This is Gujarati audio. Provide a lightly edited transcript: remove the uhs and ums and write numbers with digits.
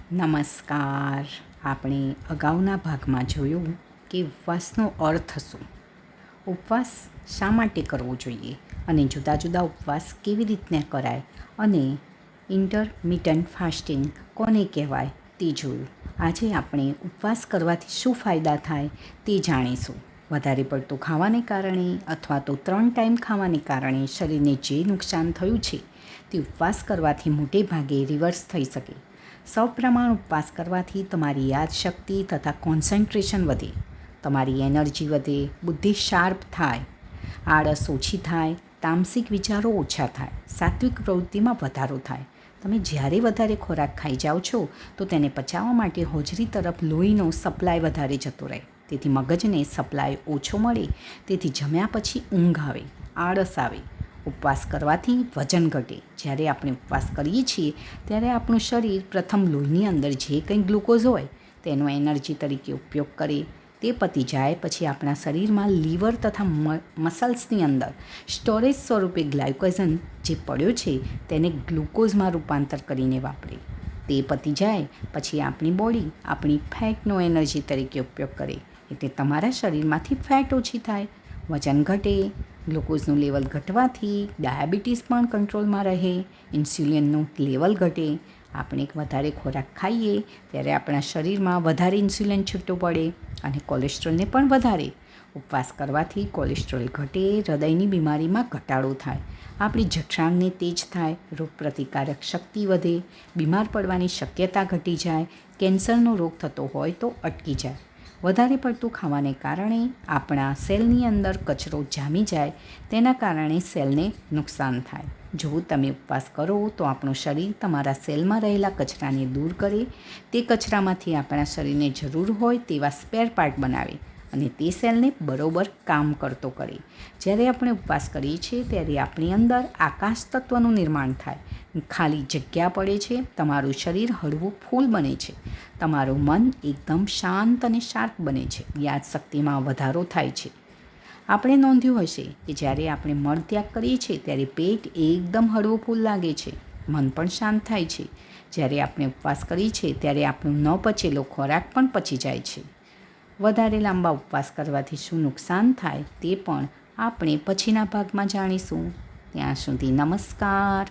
નમસ્કાર. આપણે અગાઉના ભાગમાં જોયું કે ઉપવાસનો અર્થ શું, ઉપવાસ શા માટે કરવો જોઈએ અને જુદા જુદા ઉપવાસ કેવી રીતના કરાય અને ઇન્ટરમિટન્ટ ફાસ્ટિંગ કોને કહેવાય તે જોયું. આજે આપણે ઉપવાસ કરવાથી શું ફાયદા થાય તે જાણીશું. વધારે પડતું ખાવાને કારણે અથવા તો 3 ટાઈમ ખાવાને કારણે શરીરને જે નુકસાન થયું છે તે ઉપવાસ કરવાથી મોટે ભાગે રિવર્સ થઈ શકે. સપ્રમાણ ઉપવાસ કરવાથી તમારી યાદશક્તિ તથા કોન્સન્ટ્રેશન વધે, તમારી એનર્જી વધે, બુદ્ધિ શાર્પ થાય, આળસ ઓછી થાય, તામસિક વિચારો ઓછા થાય, સાત્વિક પ્રવૃત્તિમાં વધારો થાય. તમે જ્યારે વધારે ખોરાક ખાઈ જાઓ છો તો તેને પચાવવા માટે હોજરી તરફ લોહીનો સપ્લાય વધારે જતો રહે, તેથી મગજને સપ્લાય ઓછો મળે, તેથી જમ્યા પછી ઊંઘ આવે, આળસ આવે. ઉપવાસ કરવાથી વજન ઘટે. જ્યારે આપણે ઉપવાસ કરીએ છીએ ત્યારે આપણું શરીર પ્રથમ લોહીની અંદર જે કંઈ ગ્લુકોઝ હોય તેનો એનર્જી તરીકે ઉપયોગ કરે. તે પતી જાય પછી આપણા શરીરમાં લીવર તથા મસલ્સની અંદર સ્ટોરેજ સ્વરૂપે ગ્લાયકોઝન જે પડ્યો છે તેને ગ્લુકોઝમાં રૂપાંતર કરીને વાપરે. તે પતી જાય પછી આપણી બોડી આપણી ફેટનો એનર્જી તરીકે ઉપયોગ કરે, એટલે તમારા શરીરમાંથી ફેટ ઓછી થાય, વજન ઘટે. ગ્લુકોઝનું લેવલ ઘટવાથી ડાયાબિટીસ પણ કંટ્રોલમાં રહે, ઇન્સ્યુલિનનું લેવલ ઘટે. આપણે વધારે ખોરાક ખાઈએ ત્યારે આપણા શરીરમાં વધારે ઇન્સ્યુલિન છૂટું પડે અને કોલેસ્ટ્રોલને પણ વધારે. ઉપવાસ કરવાથી કોલેસ્ટ્રોલ ઘટે, હૃદયની બીમારીમાં ઘટાડો થાય, આપણી જઠરાંગને તેજ થાય, રોગપ્રતિકારક શક્તિ વધે, બીમાર પડવાની શક્યતા ઘટી જાય, કેન્સરનો રોગ થતો હોય તો અટકી જાય. વધારે પડતું ખાવાને કારણે આપણા સેલની અંદર કચરો જામી જાય, તેના કારણે સેલને નુકસાન થાય. જો તમે ઉપવાસ કરો તો આપણું શરીર તમારા સેલમાં રહેલા કચરાને દૂર કરે, તે કચરામાંથી આપણા શરીરને જરૂર હોય તેવા સ્પેર પાર્ટ બનાવે અને તે સેલને બરોબર કામ કરતો કરે. જ્યારે આપણે ઉપવાસ કરીએ છીએ ત્યારે આપણી અંદર આકાશ તત્વનું નિર્માણ થાય, ખાલી જગ્યા પડે છે, તમારું શરીર હળવું ફૂલ બને છે, તમારું મન એકદમ શાંત અને શાર્પ બને છે, યાદશક્તિમાં વધારો થાય છે. આપણે નોંધ્યું હશે કે જ્યારે આપણે મળત્યાગ કરીએ છીએ ત્યારે પેટ એકદમ હળવું ફૂલ લાગે છે, મન પણ શાંત થાય છે. જ્યારે આપણે ઉપવાસ કરીએ છીએ ત્યારે આપણું ન પચેલો ખોરાક પણ પચી જાય છે. વધારે લાંબા ઉપવાસ કરવાથી શું નુકસાન થાય તે પણ આપણે પછીના ભાગમાં જાણીશું. ત્યાં સુધી નમસ્કાર.